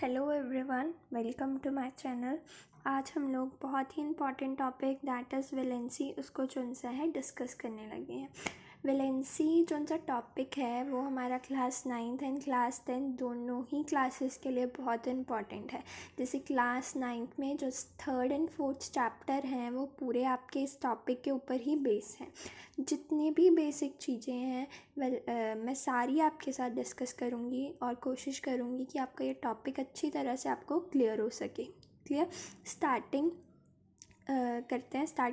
Hello everyone, welcome to my channel. आज हम लोग बहुत ही important topic that is valency उसको जो सा है डिस्कस करने लगे हैं। वैलेंसी जो सा टॉपिक है वो हमारा क्लास 9th एंड क्लास 10 दोनों ही क्लासेस के लिए बहुत इम्पॉर्टेंट है। जैसे क्लास 9th में जो 3rd एंड 4th चैप्टर हैं वो पूरे आपके इस टॉपिक के ऊपर ही बेस हैं। जितनी भी बेसिक चीज़ें हैं मैं सारी आपके साथ डिस्कस करूँगी और कोशिश करूँगी कि आपका ये टॉपिक अच्छी तरह से आपको क्लियर हो सके। क्लियर? स्टार्ट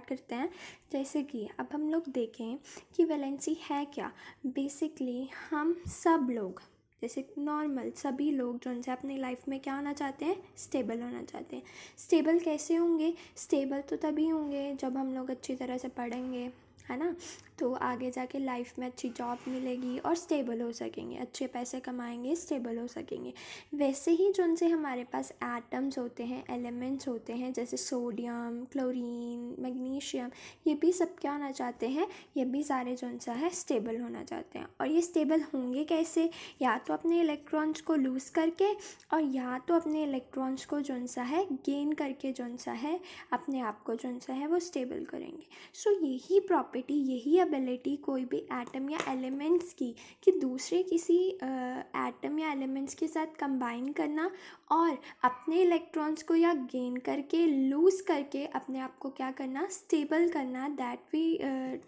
करते हैं। जैसे कि अब हम लोग देखें कि वैलेंसी है क्या। बेसिकली हम सब लोग जैसे नॉर्मल सभी लोग जो उनसे अपनी लाइफ में क्या होना चाहते हैं, स्टेबल होना चाहते हैं। स्टेबल कैसे होंगे? स्टेबल तो तभी होंगे जब हम लोग अच्छी तरह से पढ़ेंगे, है ना। तो आगे जाके लाइफ में अच्छी जॉब मिलेगी और स्टेबल हो सकेंगे, अच्छे पैसे कमाएंगे, स्टेबल हो सकेंगे। वैसे ही जो उनसे हमारे पास एटम्स होते हैं, एलिमेंट्स होते हैं, जैसे सोडियम, क्लोरीन, मैग्नीशियम, ये भी सब क्या होना चाहते हैं, ये भी सारे जो सा है स्टेबल होना चाहते हैं। और ये स्टेबल होंगे कैसे? या तो अपने इलेक्ट्रॉन्स को लूज़ करके और या तो अपने इलेक्ट्रॉन्स को जो सा है गेन करके जो सा है अपने आप को जो सा है वो स्टेबल करेंगे। सो यही प्रॉपर्टी, यही एबिलिटी कोई भी एटम या एलिमेंट्स की कि दूसरे किसी एटम या एलिमेंट्स के साथ कंबाइन करना और अपने इलेक्ट्रॉन्स को या गेन करके लूज़ करके अपने आप को क्या करना, स्टेबल करना, that we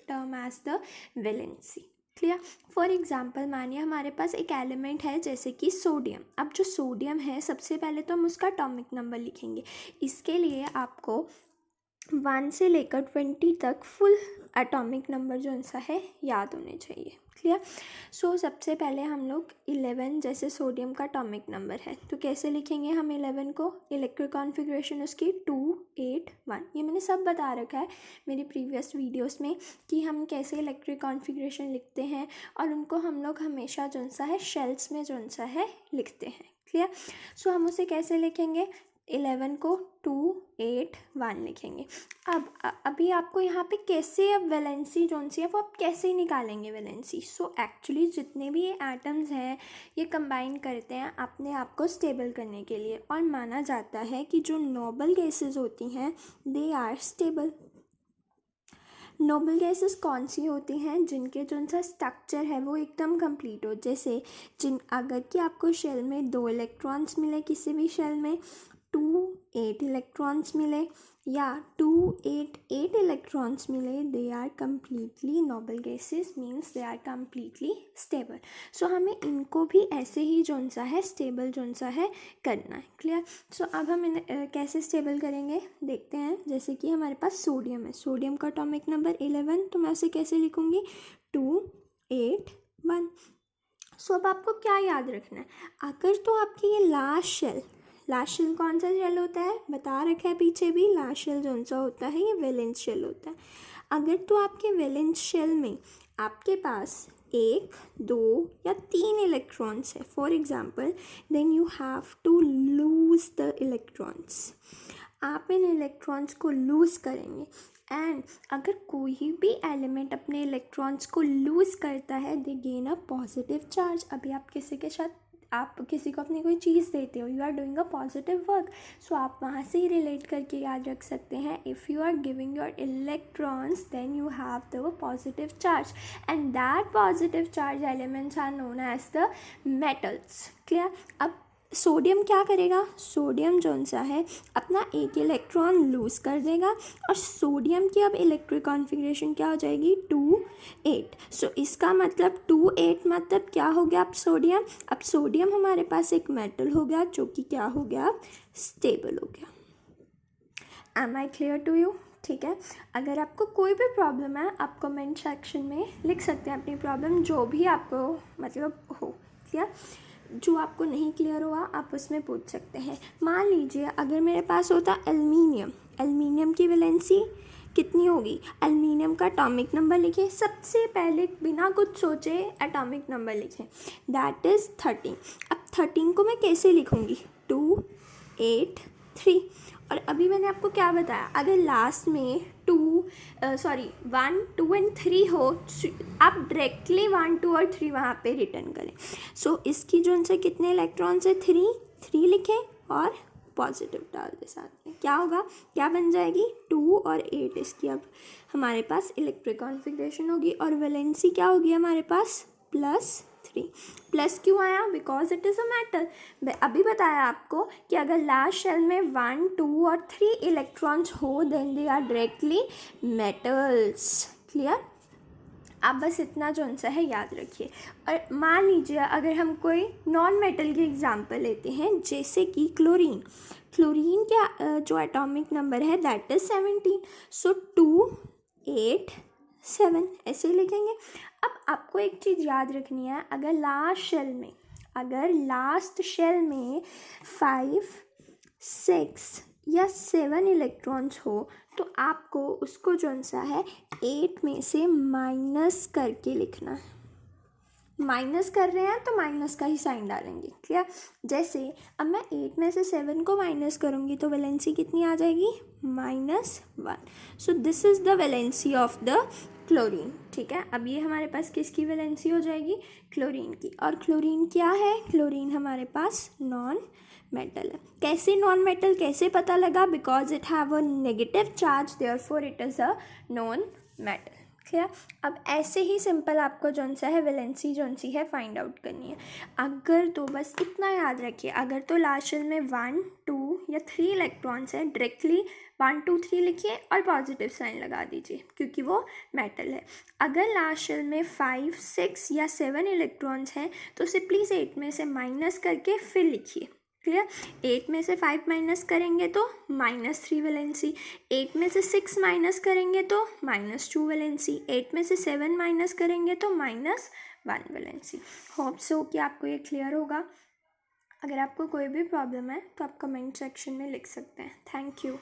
term as the valency. Clear? For example मानिए हमारे पास एक एलिमेंट है जैसे कि सोडियम। अब जो सोडियम है सबसे पहले तो हम उसका एटॉमिक नंबर लिखेंगे। इसके लिए आपको 1 से लेकर 20 तक फुल एटॉमिक नंबर जो सा है याद होने चाहिए। क्लियर? सो सबसे पहले हम लोग 11 जैसे सोडियम का एटॉमिक नंबर है तो कैसे लिखेंगे हम 11 को? इलेक्ट्रिक कॉन्फ़िगरेशन उसकी 2 8 1। ये मैंने सब बता रखा है मेरी प्रीवियस वीडियोस में कि हम कैसे इलेक्ट्रिक कॉन्फ़िगरेशन लिखते हैं और उनको हम लोग हमेशा जो सा है शेल्स में जो सा है लिखते हैं। क्लियर? सो हम उसे कैसे लिखेंगे? 11 को 2 8 1 लिखेंगे। अब अभी आपको यहाँ पे कैसे अब वैलेंसी जो सी है वो आप कैसे निकालेंगे वैलेंसी। सो एक्चुअली जितने भी ये एटम्स हैं ये कंबाइन करते हैं अपने आप को स्टेबल करने के लिए और माना जाता है कि जो नोबल गैसेस होती हैं they are stable. Noble gases कौन सी होती हैं? जिनके जो सा स्ट्रक्चर है वो एकदम कंप्लीट हो। जैसे अगर कि आपको शेल में 2 इलेक्ट्रॉन्स मिले, किसी भी शेल में 2 8 इलेक्ट्रॉन्स मिले या 2 8 8 इलेक्ट्रॉन्स मिले, they are completely noble gases, means they are completely stable. So हमें इनको भी ऐसे ही जो सा है स्टेबल जो सा है करना है। क्लियर? सो अब हम इन्हें कैसे स्टेबल करेंगे देखते हैं। जैसे कि हमारे पास सोडियम है, सोडियम का एटॉमिक नंबर 11, तो मैं उसे कैसे लिखूँगी? 2 8 1। सो अब आपको क्या याद रखना है? अगर तो आपकी ये लास्ट शेल कौन सा शेल होता है? बता रखा है पीछे भी, लास्ट शेल जो सा होता है ये वैलेंस शेल होता है। अगर तो आपके वैलेंस शेल में आपके पास 1 2 या 3 इलेक्ट्रॉन्स है for example, then you have to lose the electrons. आप इन इलेक्ट्रॉन्स को लूज़ करेंगे एंड अगर कोई भी एलिमेंट अपने इलेक्ट्रॉन्स को लूज़ करता है they gain a positive charge. अभी आप किसी को अपनी कोई चीज़ देते हो, you are doing a positive work, so आप वहाँ से ही रिलेट करके याद रख सकते हैं if you are giving your electrons then you have the positive charge and that positive charge elements are known as the metals. Clear? अब sodium क्या करेगा? सोडियम जो सा है अपना एक इलेक्ट्रॉन लूज़ कर देगा और सोडियम की अब इलेक्ट्रिक कॉन्फ़िगरेशन क्या हो जाएगी? 2 8। सो इसका मतलब 2 8 मतलब क्या हो गया? अब सोडियम हमारे पास एक मेटल हो गया जो कि क्या हो गया? स्टेबल हो गया। Am I clear to you? ठीक है। अगर आपको कोई भी प्रॉब्लम है आप कमेंट सेक्शन में लिख सकते हैं अपनी प्रॉब्लम, जो भी आपको मतलब हो। क्लियर? जो आपको नहीं क्लियर हुआ आप उसमें पूछ सकते हैं। मान लीजिए अगर मेरे पास होता एल्युमिनियम की वैलेंसी कितनी होगी? एल्युमिनियम का एटॉमिक नंबर लिखें, सबसे पहले बिना कुछ सोचे एटॉमिक नंबर लिखें, दैट इज़ 13। अब 13 को मैं कैसे लिखूँगी? 2 8 3। और अभी मैंने आपको क्या बताया, अगर लास्ट में 1 2 एंड 3 हो आप डायरेक्टली 1 2 और 3 वहाँ पे रिटर्न करें। सो इसकी जो उनसे कितने इलेक्ट्रॉन्स है? 3 लिखें और पॉजिटिव डाल दे साथ में, क्या होगा, क्या बन जाएगी, 2 और 8 इसकी अब हमारे पास इलेक्ट्रिक कॉन्फ़िगरेशन होगी। और वैलेंसी क्या होगी हमारे पास, +3। प्लस क्यों आया, because it is a metal. अभी बताया आपको कि अगर लास्ट शेल में 1, 2 और 3 इलेक्ट्रॉन्स हो then they are directly metals. Clear, आप बस इतना जो सा है याद रखिए। और मान लीजिए अगर हम कोई नॉन मेटल की एग्जांपल लेते हैं जैसे कि क्लोरीन। क्लोरीन का जो एटॉमिक नंबर है दैट इज़ 17। सो 2, 8, 7 ऐसे ही लिखेंगे। अब आपको एक चीज़ याद रखनी है, अगर लास्ट शेल में 5, 6 या 7 इलेक्ट्रॉन्स हो तो आपको उसको जो सा है 8 में से माइनस करके लिखना है। माइनस कर रहे हैं तो माइनस का ही साइन डालेंगे। क्लियर, जैसे अब मैं 8 में से 7 को माइनस करूँगी तो वैलेंसी कितनी आ जाएगी, -1। So this is the valency of the chlorine. ठीक है, अब ये हमारे पास किसकी वैलेंसी हो जाएगी, क्लोरीन की। और क्लोरीन क्या है, क्लोरीन हमारे पास नॉन मेटल है। कैसे नॉन मेटल, कैसे पता लगा, because it have a negative charge therefore it is a non metal. Clear, अब ऐसे ही सिंपल आपको जौन सा है वैलेंसी जौन सी है फाइंड आउट करनी है। अगर तो बस इतना याद रखिए, अगर तो लास्ट शेल में 1, 2 या 3 इलेक्ट्रॉन्स हैं, डायरेक्टली 1, 2, 3 लिखिए और पॉजिटिव साइन लगा दीजिए क्योंकि वो मेटल है। अगर लास्ट शेल में 5, 6 या 7 इलेक्ट्रॉन्स हैं तो सिंपली से 8 में से माइनस करके फिर लिखिए। क्लियर, 8 में से 5 माइनस करेंगे तो -3 वैलेंसी, 8 में से 6 माइनस करेंगे तो -2 वैलेंसी, 8 में से 7 माइनस करेंगे तो -1 वैलेंसी। होप सो कि आपको ये क्लियर होगा। अगर आपको कोई भी प्रॉब्लम है तो आप कमेंट सेक्शन में लिख सकते हैं। Thank you.